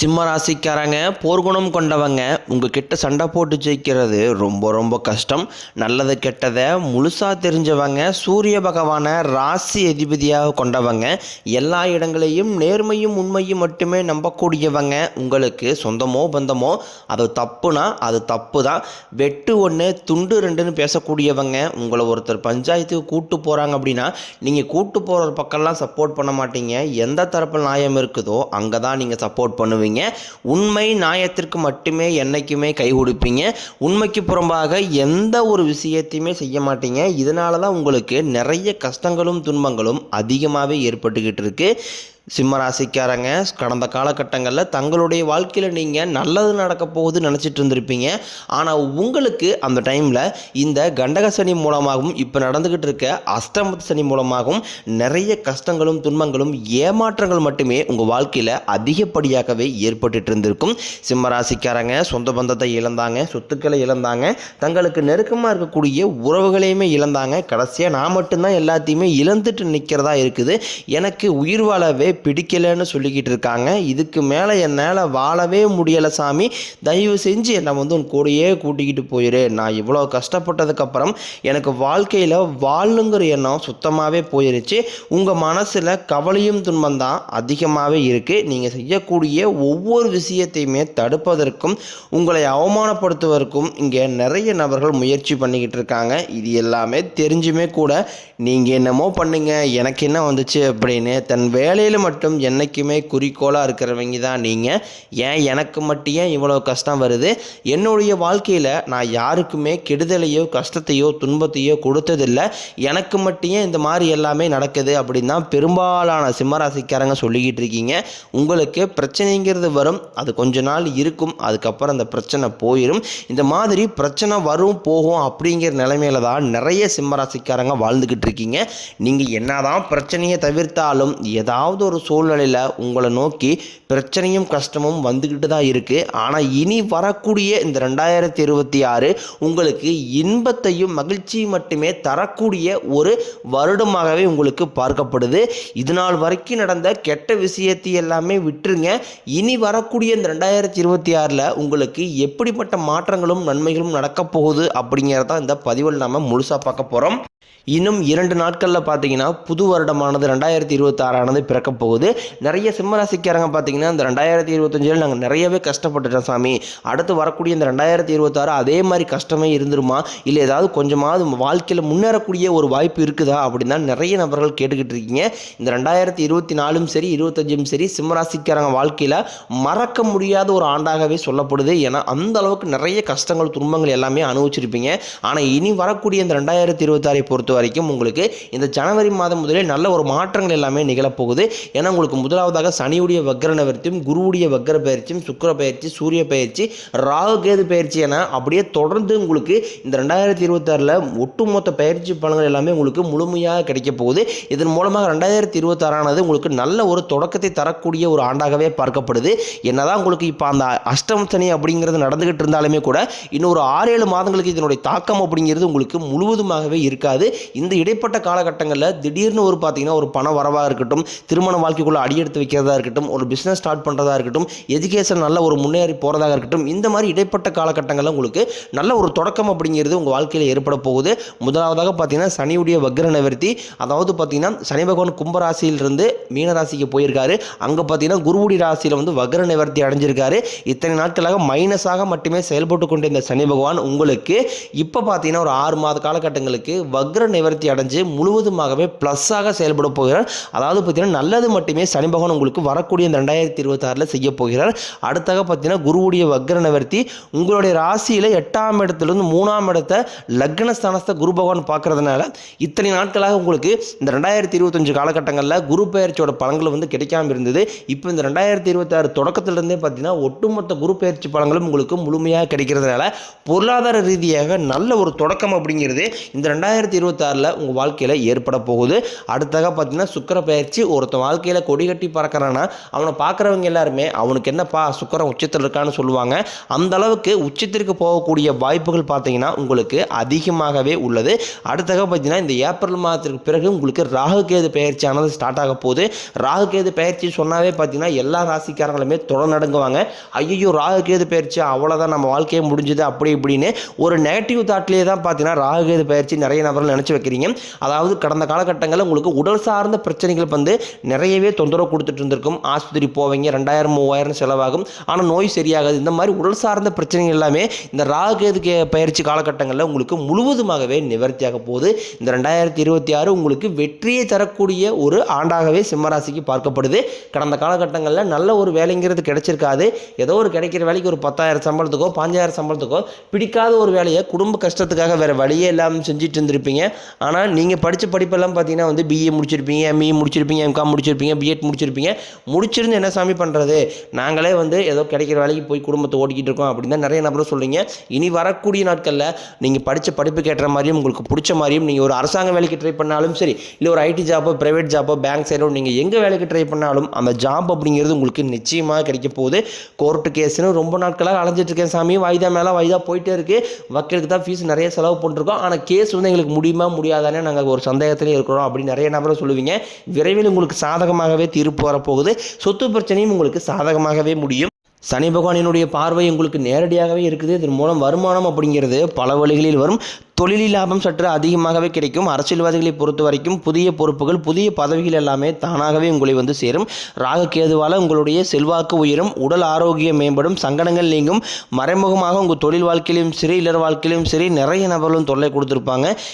சிம்ம ராசிக்காரங்க போர்க்குணம் கொண்டவங்க உங்ககிட்ட சண்டை போட்டு ஜெயிக்கிறது ரொம்ப ரொம்ப கஷ்டம். நல்லது கெட்டதை முழுசாக தெரிஞ்சவங்க, சூரிய பகவானை ராசி அதிபதியாக கொண்டவங்க, எல்லா இடங்களையும் நேர்மையும் உண்மையும் மட்டுமே நம்பக்கூடியவங்க. உங்களுக்கு சொந்தமோ பந்தமோ அது தப்புனா அது தப்பு தான், வெட்டு ஒன்று துண்டு ரெண்டுன்னு பேசக்கூடியவங்க. உங்களை ஒருத்தர் பஞ்சாயத்துக்கு கூட்டு போகிறாங்க அப்படின்னா நீங்கள் கூட்டு போகிற பக்கம்லாம் சப்போர்ட் பண்ண மாட்டீங்க. எந்த தரப்பில் நியாயம் இருக்குதோ அங்கே தான் நீங்கள் சப்போர்ட் பண்ணுவீங்க. உண்மை நியாயத்திற்கு மட்டுமே என்னைக்குமே கை கொடுப்பீங்க. உண்மைக்கு புறம்பாக எந்த ஒரு விஷயத்தையுமே செய்ய மாட்டீங்க. இதனால தான் உங்களுக்கு நிறைய கஷ்டங்களும் துன்பங்களும் அதிகமாகவே ஏற்பட்டுக்கிட்டு இருக்கு. சிம்மராசிக்காரங்க கடந்த காலகட்டங்களில் தங்களுடைய வாழ்க்கையில் நீங்கள் நல்லது நடக்க போகுதுன்னு நினச்சிட்டு இருந்திருப்பீங்க. ஆனால் உங்களுக்கு அந்த டைமில் இந்த கண்டக சனி மூலமாகவும் இப்போ நடந்துக்கிட்டு இருக்க அஷ்டம சனி மூலமாகவும் நிறைய கஷ்டங்களும் துன்பங்களும் ஏமாற்றங்கள் மட்டுமே உங்கள் வாழ்க்கையில் அதிகப்படியாகவே ஏற்பட்டு இருந்திருக்கும். சிம்மராசிக்காரங்க சொந்த பந்தத்தை இழந்தாங்க, சொத்துக்களை இழந்தாங்க, தங்களுக்கு நெருக்கமாக இருக்கக்கூடிய உறவுகளையுமே இழந்தாங்க. கடைசியாக நான் மட்டும்தான் எல்லாத்தையுமே இழந்துட்டு நிற்கிறதா இருக்குது, எனக்கு உயிர் வாழவே பிடிக்கலன்னு சொல்லிக்கிட்டு இருக்காங்க. இதுக்கு மேலே என்னால் வாழவே முடியலை சாமி, தயவு செஞ்சு என்னை உன் கூடையே கூட்டிக்கிட்டு போயிரு. நான் இவ்வளோ கஷ்டப்பட்டதுக்கப்புறம் எனக்கு வாழ்க்கையில் வாழணுங்கிற எண்ணம் சுத்தமாகவே போயிருச்சு. உங்கள் மனசில் கவலையும் துன்பம்தான் அதிகமாகவே இருக்குது. நீங்கள் செய்யக்கூடிய ஒவ்வொரு விஷயத்தையுமே தடுப்பதற்கும் உங்களை அவமானப்படுத்துவதற்கும் இங்கே நிறைய நபர்கள் முயற்சி பண்ணிக்கிட்டு இருக்காங்க. இது எல்லாமே தெரிஞ்சுமே கூட நீங்கள் என்னமோ பண்ணுங்க, எனக்கு என்ன வந்துச்சு அப்படின்னு தன் வேலையில் மட்டும் என்றைக்குமே குறிக்கோளாக இருக்கிறவங்க தான் நீங்கள். ஏன் எனக்கு மட்டும் ஏன் இவ்வளோ கஷ்டம் வருது? என்னுடைய வாழ்க்கையில் நான் யாருக்குமே கெடுதலையோ கஷ்டத்தையோ துன்பத்தையோ கொடுத்ததில்லை, எனக்கு மட்டும் ஏன் இந்த மாதிரி எல்லாமே நடக்குது அப்படின்னு தான் பெரும்பாலான சிம்மராசிக்காரங்க சொல்லிக்கிட்டு இருக்கீங்க. உங்களுக்கு பிரச்சனைங்கிறது வரும், அது கொஞ்ச நாள் இருக்கும், அதுக்கப்புறம் அந்த பிரச்சனை போயிடும். இந்த மாதிரி பிரச்சனை வரும் போகும் அப்படிங்கிற நிலைமையில தான் நிறைய சிம்மராசிக்காரங்க வாழ்ந்துக்கிட்டு இருக்கீங்க. நீங்கள் என்னதான் பிரச்சனையை தவிர்த்தாலும் ஏதாவது ஒரு சூழ்நிலையில் உங்களை நோக்கி பிரச்சனையும் கஷ்டமும் வந்துக்கிட்டு தான் இருக்குது. ஆனால் இனி வரக்கூடிய இந்த 2026 உங்களுக்கு இன்பத்தையும் மகிழ்ச்சியும் மட்டுமே தரக்கூடிய ஒரு வருடமாகவே உங்களுக்கு பார்க்கப்படுது. இது நாள் வரைக்கும் நடந்த கெட்ட விஷயத்தை எல்லாமே விட்டுருங்க. இனி வரக்கூடிய இந்த 2026 உங்களுக்கு எப்படிப்பட்ட மாற்றங்களும் நன்மைகளும் நடக்கப் போகுது அப்படிங்கிறதான் இந்த பதிவில் நாம் முழுசாக பார்க்க போகிறோம். இன்னும் 2 நாட்களில் பார்த்தீங்கன்னா புது வருடமானது 2026 பிறக்க போகுது. நிறைய சிம்மராசிக்காரங்க பார்த்தீங்கன்னா இந்த 2025 நாங்கள் நிறையவே கஷ்டப்பட்டுட்டோம் சாமி, அடுத்து வரக்கூடிய இந்த 2026 அதே மாதிரி கஷ்டமே இருந்துருமா, இல்லை ஏதாவது கொஞ்சமாவது வாழ்க்கையில் முன்னேறக்கூடிய ஒரு வாய்ப்பு இருக்குதா அப்படின்னு தான் நிறைய நபர்கள் கேட்டுக்கிட்டு இருக்கீங்க. இந்த 2024 சரி 25 சரி சிம்மராசிக்காரங்க வாழ்க்கையில் மறக்க முடியாத ஒரு ஆண்டாகவே சொல்லப்படுது. ஏன்னா அந்த அளவுக்கு நிறைய கஷ்டங்கள் துன்பங்கள் எல்லாமே அனுபவிச்சிருப்பீங்க. ஆனால் இனி வரக்கூடிய இந்த 2026 பொறுத்த வரைக்கும் உங்களுக்கு இந்த ஜனவரி மாதம் முதலே நல்ல ஒரு மாற்றங்கள் எல்லாமே நிகழப்போகுது. ஏன்னா உங்களுக்கு முதலாவதாக சனியுடைய வக்ர நிவர்த்தியும், குருவுடைய வக்ர பயிற்சியும், சுக்கிர பயிற்சி, சூரிய பயிற்சி, ராகு கேது பயிற்சி என அப்படியே தொடர்ந்து உங்களுக்கு இந்த 2026 ஒட்டுமொத்த பயிற்சி பலன்கள் எல்லாமே உங்களுக்கு முழுமையாக கிடைக்க போகுது. இதன் மூலமாக 2026 உங்களுக்கு நல்ல ஒரு தொடக்கத்தை தரக்கூடிய ஒரு ஆண்டாகவே பார்க்கப்படுது. என்னதான் உங்களுக்கு இப்போ அந்த அஷ்டம சனி அப்படிங்கிறது நடந்துகிட்டு இருந்தாலுமே கூட இன்னொரு 6-7 மாதங்களுக்கு இதனுடைய தாக்கம் அப்படிங்கிறது உங்களுக்கு முழுவதுமாகவே இருக்காது. இந்த இடைப்பட்ட காலகட்டங்களில் திடீர்னு பார்த்தீங்கன்னா ஒரு பண வரவாக இருக்கட்டும், திருமண வாழ்க்கைக்குள்ளே அடியெடுத்து வைக்கிறதா இருக்கட்டும், ஒரு பிஸ்னஸ் ஸ்டார்ட் பண்ணுறதா இருக்கட்டும், எஜுகேஷன் நல்ல ஒரு முன்னேறி போகிறதாக இருக்கட்டும், இந்த மாதிரி இடைப்பட்ட காலகட்டங்களில் உங்களுக்கு நல்ல ஒரு தொடக்கம் அப்படிங்கிறது உங்கள் வாழ்க்கையில் ஏற்பட போகுது. முதலாவதாக பார்த்தீங்கன்னா சனியுடைய வக்ர நிவர்த்தி, அதாவது பார்த்தீங்கன்னா சனி பகவான் கும்பராசியிலிருந்து மீனராசிக்கு போயிருக்காரு. அங்கே பார்த்தீங்கன்னா குருவுடைய ராசியில் வக்ர நிவர்த்தி அடைஞ்சிருக்காரு. இத்தனை நாட்களாக மைனஸாக மட்டுமே செயல்பட்டு கொண்ட இந்த சனி பகவான் உங்களுக்கு இப்போ பார்த்தீங்கன்னா ஒரு 6 மாத காலகட்டங்களுக்கு வக்ர நிவர்த்தி அடைஞ்சு முழுவதுமாகவே ப்ளஸ்ஸாக செயல்பட போகிறார். அதாவது பார்த்தீங்கன்னா நல்லது மட்டுமே சனி பகவான் உங்களுக்கு வரக்கூடிய இந்த 2026 செய்ய போகிறார். அடுத்தாக பார்த்தீங்கன்னா குருவுடைய வக்ர நிவர்த்தி உங்களுடைய ராசியில் 8ஆம் இடத்திலிருந்து 3ஆம் இடத்தை லக்னஸ்தானத்தை குரு பகவான் பார்க்கறதுனால இத்தனை நாட்களாக உங்களுக்கு இந்த 2025 காலகட்டங்களில் குரு பயிற்சியோட பலன்கள் கிடைக்காம இருந்தது. இப்போ இந்த 2026 தொடக்கத்திலிருந்தே பார்த்தீங்கன்னா ஒட்டுமொத்த குரு பயிற்சி பலன்களும் உங்களுக்கு முழுமையாக கிடைக்கிறதுனால பொருளாதார ரீதியாக நல்ல ஒரு தொடக்கம் அப்படிங்கிறது இந்த 2026 2026 உங்கள் வாழ்க்கையில் ஏற்பட போகுது. அடுத்தாக பார்த்தீங்கன்னா சுக்கிர பயிற்சி. ஒருத்தன் வாழ்க்கையில் கொடி கட்டி பறக்கிறான்னா அவனை பார்க்குறவங்க எல்லாருமே அவனுக்கு என்னப்பா சுக்கிரன் உச்சத்தில் இருக்கான்னு சொல்லுவாங்க. அந்த அளவுக்கு உச்சத்திற்கு போகக்கூடிய வாய்ப்புகள் பார்த்தீங்கன்னா உங்களுக்கு அதிகமாகவே உள்ளது. அடுத்தாக பார்த்தீங்கன்னா இந்த ஏப்ரல் மாதத்திற்கு பிறகு உங்களுக்கு ராகு கேது பயிற்சியானது ஸ்டார்ட் ஆக போகுது. ராகு கேது பயிற்சி சொன்னாவே பார்த்தீங்கன்னா எல்லா ராசிக்காரங்களுமே தொடர் நடுங்குவாங்க. ஐயோ ராகு கேது பயிற்சி அவ்வளோதான், நம்ம வாழ்க்கையே முடிஞ்சது அப்படி இப்படின்னு ஒரு நெகட்டிவ் தாட்லேயே தான் பார்த்தீங்கன்னா ராகு கேது பயிற்சி நிறைய நபர்கள் நினச்சி வைக்கிறீங்க. அதாவது கடந்த காலகட்டங்களில் உங்களுக்கு உடல் சார்ந்த பிரச்சனைகள் வந்து நிறையவே தொந்தரவு கொடுத்துட்டு இருந்திருக்கும். ஆஸ்பத்திரி போவீங்க, 2000 3000 செலவாகும், ஆனால் நோய் சரியாகாது. இந்த மாதிரி உடல் சார்ந்த பிரச்சனைகள் எல்லாமே இந்த ராகு கேது பயிற்சி காலகட்டங்களில் உங்களுக்கு முழுவதுமாகவே நிவர்த்தியாக போகுது. இந்த 2026 உங்களுக்கு வெற்றியை தரக்கூடிய ஒரு ஆண்டாகவே சிம்மராசிக்கு பார்க்கப்படுது. கடந்த காலகட்டங்களில் நல்ல ஒரு வேலைங்கிறது கிடைச்சிருக்காது. ஏதோ ஒரு கிடைக்கிற வேலைக்கு ஒரு 10,000 சம்பளத்துக்கோ 5,000 சம்பளத்துக்கோ பிடிக்காத ஒரு வேலையை குடும்ப கஷ்டத்துக்காக வேறு வழியே இல்லாமல் செஞ்சுட்டு இருந்திருப்பீங்க. ஆனால் நீங்கள் படித்த படிப்பெல்லாம் பார்த்தீங்கன்னா வந்து பிஏ முடிச்சிருப்பீங்க, எம்இ முடிச்சிருப்பீங்க, எம்காம் முடிச்சிருப்பீங்க, பிஎட் முடிச்சிருப்பீங்க. முடிச்சிருந்து என்ன சாமி பண்ணுறது, நாங்களே வந்து ஏதோ கிடைக்கிற வேலைக்கு போய் குடும்பத்தை ஓட்டிக்கிட்டு இருக்கோம் அப்படின்னு தான் நிறைய நபரும் சொல்கிறீங்க. இனி வரக்கூடிய நாட்களில் நீங்கள் படித்த படிப்புக்கு ஏற்ற மாதிரியும் உங்களுக்கு பிடிச்ச மாதிரியும் நீங்கள் ஒரு அரசாங்க வேலைக்கு ட்ரை பண்ணாலும் சரி, இல்லை ஒரு ஐடி ஜாப்போ ப்ரைவேட் ஜாப்போ பேங்க் சைடோ நீங்கள் எங்கே வேலைக்கு ட்ரை பண்ணாலும் அந்த ஜாப் அப்படிங்கிறது உங்களுக்கு நிச்சயமாக கிடைக்க போகுது. கோர்ட்டு கேஸ்னு ரொம்ப நாட்களாக அலைஞ்சிட்டு இருக்கேன் சாமி, வாய்தா மேலே வாய்தா போயிட்டே இருக்குது, வக்கீலுக்கு தான் ஃபீஸ் நிறைய செலவு பண்ணிருக்கோம், ஆனால் கேஸ் வந்து எங்களுக்கு முடியுமா முடியாதானே நாங்கள் ஒரு சந்தேகத்திலே இருக்கிறோம் அப்படின்னு நிறைய நபரும் சொல்லுவீங்க. விரைவில் உங்களுக்கு சாதகமாகவே தீர்ப்பு வரப்போகுது. சொத்து பிரச்சனையும் உங்களுக்கு சாதகமாகவே முடியும். சனி பகவானினுடைய பார்வை உங்களுக்கு நேரடியாகவே இருக்குது. இதன் மூலம் வருமானம் அப்படிங்கிறது பல வழிகளில் வரும். தொழிலில் லாபம் சற்று அதிகமாகவே கிடைக்கும். அரசியல்வாதிகளை பொறுத்த வரைக்கும் புதிய பொறுப்புகள் புதிய பதவிகள் எல்லாமே தானாகவே உங்களை வந்து சேரும். ராகு கேதுவால் உங்களுடைய செல்வாக்கு உயரும், உடல் ஆரோக்கியம் மேம்படும், சங்கடங்கள் நீங்கும். மறைமுகமாக உங்கள் தொழில் வாழ்க்கையிலும் சரி இல்லற வாழ்க்கையிலும் சரி நிறைய நபர்களும் தொல்லை கொடுத்துருப்பாங்க.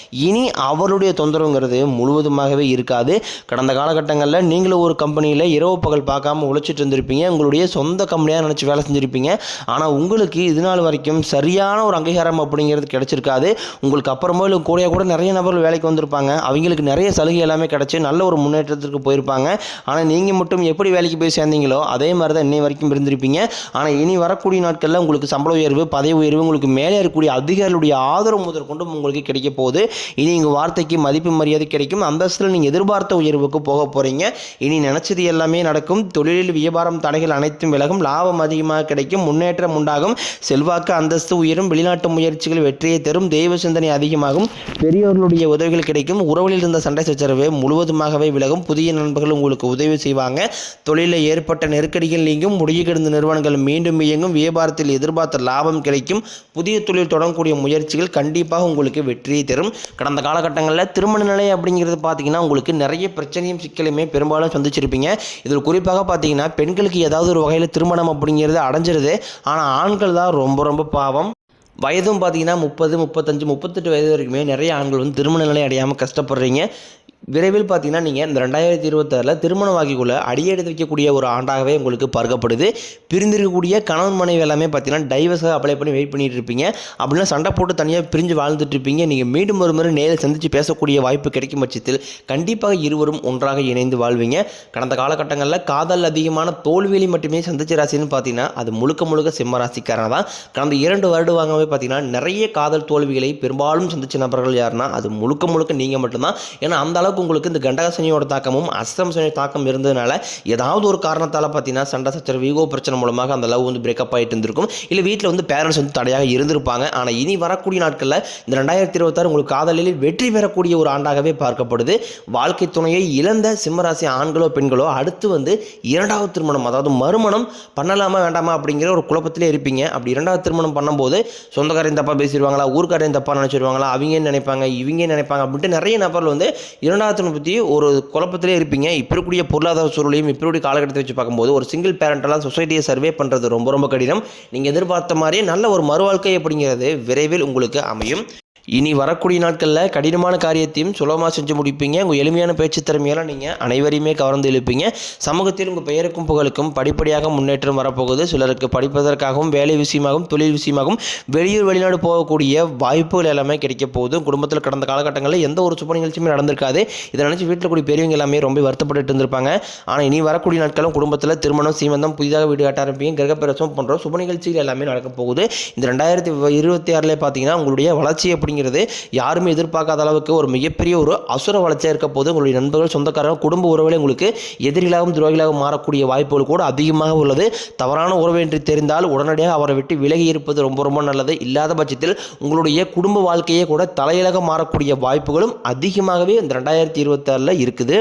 இனி அவருடைய தொந்தரவுங்கிறது முழுவதுமாகவே இருக்காது. கடந்த காலகட்டங்களில் நீங்களும் ஒரு கம்பெனியில் இரவு பகல் பார்க்காம உழைச்சிட்டு இருந்திருப்பீங்க, உங்களுடைய சொந்த கம்பெனியாக நினச்சி வேலை செஞ்சுருப்பீங்க. ஆனால் உங்களுக்கு இது நாள் வரைக்கும் சரியான ஒரு அங்கீகாரம் அப்படிங்கிறது கிடைச்சிருக்காது. உங்களுக்கு அப்புறமா இல்லை கூட நிறைய நபர்கள் வேலைக்கு வந்திருப்பாங்க, அவங்களுக்கு நிறைய சலுகை எல்லாமே கிடச்சி நல்ல ஒரு முன்னேற்றத்திற்கு போயிருப்பாங்க. ஆனால் நீங்கள் மட்டும் எப்படி வேலைக்கு போய் சேர்ந்தீங்களோ அதே மாதிரி தான் இன்னை வரைக்கும் இருந்திருப்பீங்க. ஆனால் இனி வரக்கூடிய நாட்களில் உங்களுக்கு சம்பள உயர்வு பதவி உயர்வு உங்களுக்கு மேலே இருக்கக்கூடிய அதிகாரிகளுடைய ஆதரவு முதற்கொண்டும் உங்களுக்கு கிடைக்க போகுது. இனி உங்கள் வார்த்தைக்கு மதிப்பு மரியாதை கிடைக்கும். அந்தஸ்தில் நீங்கள் எதிர்பார்த்த உயர்வுக்கு போக போகிறீங்க. இனி நினச்சது எல்லாமே நடக்கும். தொழிலில் வியாபாரம் தடைகள் அனைத்தும் விலகும், லாபம் அதிகமாக கிடைக்கும், முன்னேற்றம் உண்டாகும், செல்வாக்கு அந்தஸ்து உயரும், வெளிநாட்டு முயற்சிகள் வெற்றியை தரும், தெய்வ சிந்தனை அதிகமாகும், பெரியோர்களுடைய உதவிகள் கிடைக்கும், உறவுகளில் இருந்த சண்டை சச்சரவு முழுவதுமாகவே விலகும், புதிய நண்பர்கள் உங்களுக்கு உதவி செய்வாங்க, தொழிலில் ஏற்பட்ட நெருக்கடிகள் நீங்கும், முடிய கிடந்த நிறுவனங்கள் மீண்டும் இயங்கும், வியாபாரத்தில் எதிர்பார்த்த லாபம் கிடைக்கும், புதிய தொழில் தொடங்கக்கூடிய முயற்சிகள் கண்டிப்பாக உங்களுக்கு வெற்றியை தரும். கடந்த காலகட்டங்களில் திருமண நிலை அப்படிங்கிறது பார்த்தீங்கன்னா உங்களுக்கு நிறைய பிரச்சனையும் சிக்கலுமே பெரும்பாலும் சந்திச்சிருப்பீங்க. இதில் குறிப்பாக பார்த்தீங்கன்னா பெண்களுக்கு ஏதாவது ஒரு வகையில் திருமணம் அப்படிங்கிறது அடைஞ்சிருது. ஆனால் ஆண்கள் தான் ரொம்ப ரொம்ப பாவம். வயதும் பார்த்தீங்கன்னா 30 35 38 வயது வரைக்குமே நிறைய ஆண்கள் வந்து திருமண நிலை அடையாமல் கஷ்டப்படுறீங்க. விரைவில் பார்த்தீங்கன்னா நீங்கள் இந்த 2026 திருமண வாக்கிக்குள்ளே அடியெடுத்து வைக்கக்கூடிய ஒரு ஆண்டாகவே உங்களுக்கு பார்க்கப்படுது. பிரிந்திருக்கக்கூடிய கணவன் மனைவி எல்லாமே பார்த்தீங்கன்னா டைவர்ஸாக அப்ளை பண்ணி வெயிட் பண்ணிட்டு இருப்பீங்க. அப்படின்னா சண்டை போட்டு தனியாக பிரிஞ்சு வாழ்ந்துட்டு இருப்பீங்க. நீங்கள் மீண்டும் ஒரு முறை நேரில் சந்தித்து பேசக்கூடிய வாய்ப்பு கிடைக்கும் பட்சத்தில் கண்டிப்பாக இருவரும் ஒன்றாக இணைந்து வாழ்வீங்க. கடந்த காலகட்டங்களில் காதல் அதிகமான தோல்வியை மட்டுமே சந்திச்ச ராசின்னு பார்த்தீங்கன்னா அது முழுக்க சிம்ம ராசிக்காரங்க தான். கடந்த 2 வருடமாகவே பார்த்தீங்கன்னா நிறைய காதல் தோல்விகளை பெரும்பாலும் சந்திச்ச நபர்கள் யாருன்னா அது முழுக்க நீங்கள் மட்டும்தான். ஏன்னா அந்த அளவுக்கு உங்களுக்கு இந்த கண்டகசனியோட தாக்கமும் அஷ்டம சனியோட தாக்கம் இருந்ததுனால ஏதாவது ஒரு காரணத்தால் பார்த்தீங்கன்னா சண்டை சச்சரவு ஈகோ பிரச்சனை மூலமாக அந்த லவ் வந்து பிரேக்கப் ஆகிட்டு இருந்திருக்கும். இல்லை வீட்டில் வந்து பேரண்ட்ஸ் வந்து தடையாக இருந்திருப்பாங்க. ஆனால் இனி வரக்கூடிய நாட்களில் இந்த 2026 உங்களுக்கு காதலில் வெற்றி பெறக்கூடிய ஒரு ஆண்டாகவே பார்க்கப்படுது. வாழ்க்கை துணையை இழந்த சிம்மராசி ஆண்களோ பெண்களோ அடுத்து வந்து 2வது திருமணம் அதாவது மறுமணம் பண்ணலாமா வேண்டாமா அப்படிங்கிற ஒரு குழப்பத்திலே இருப்பீங்க. அப்படி 2வது திருமணம் பண்ணும்போது சொந்தக்காரையும் தப்பாக பேசிடுவாங்களா, ஊர்க்காரையும் தப்பாக நினச்சிடுவாங்களா, அவங்க நினைப்பாங்க இவங்க நினைப்பாங்க அப்படின்ட்டு நிறைய நபர்கள் வந்து 2வது பற்றி ஒரு குழப்பத்திலே இருப்பீங்க. இப்போ இருக்கக்கூடிய பொருளாதார சூழலையும் இப்போ இருக்கக்கூடிய காலகட்டத்தை வச்சு பார்க்கும்போது ஒரு சிங்கிள் பேரண்டெல்லாம் சொசைட்டியை சர்வே பண்ணுறது ரொம்ப கடினம். நீங்கள் எதிர்பார்த்த மாதிரியே நல்ல ஒரு மறுவாழ்க்கை அப்படிங்கிறது விரைவில் உங்களுக்கு அமையும். இனி வரக்கூடிய நாட்களில் கடினமான காரியத்தையும் சுலபமாக செஞ்சு முடிப்பீங்க. உங்கள் எளிமையான பேச்சு திறமையால் நீங்கள் அனைவரையுமே கவர்ந்து இழுப்பீங்க. சமூகத்தில் உங்கள் பெயருக்கும் புகழுக்கும் படிப்படியாக முன்னேற்றம் வரப்போகுது. சிலருக்கு படிப்பதற்காகவும் வேலை விஷயமாகவும் தொழில் விஷயமாகவும் வெளியூர் வெளிநாடு போகக்கூடிய வாய்ப்புகள் எல்லாமே கிடைக்க போகுது. குடும்பத்தில் கடந்த காலகட்டங்களில் எந்த ஒரு சுப நிகழ்ச்சியுமே நடந்திருக்காது. இதை நினச்சி வீட்டில் கூடிய பெரியவங்க எல்லாமே ரொம்ப வருத்தப்பட்டு இருந்திருப்பாங்க. ஆனால் இனி வரக்கூடிய நாட்களும் குடும்பத்தில் திருமணம் சீமந்தம் புதிதாக வீடு கட்ட ஆரம்பிப்பீங்க. கிரகப்பிரவேசம் போன்ற சுப நிகழ்ச்சிகள் எல்லாமே நடக்க போகுது. இந்த 2026 பார்த்தீங்கன்னா உங்களுடைய வளர்ச்சி அப்படி அப்படிங்கிறது யாருமே எதிர்பார்க்காத அளவுக்கு ஒரு மிகப்பெரிய ஒரு அசுர வளர்ச்சியாக இருக்க போது உங்களுடைய நண்பர்கள், சொந்தக்காரர்கள், குடும்ப உறவுகளே உங்களுக்கு எதிரிகளாகவும் துரோகிகளாகவும் மாறக்கூடிய வாய்ப்புகள் கூட அதிகமாக உள்ளது. தவறான உறவு என்று தெரிந்தால் உடனடியாக அவரை விட்டு விலகி இருப்பது ரொம்ப ரொம்ப நல்லது. இல்லாத பட்சத்தில் உங்களுடைய குடும்ப வாழ்க்கையே கூட தலையிலக மாறக்கூடிய வாய்ப்புகளும் அதிகமாகவே இந்த 2026 இருக்குது.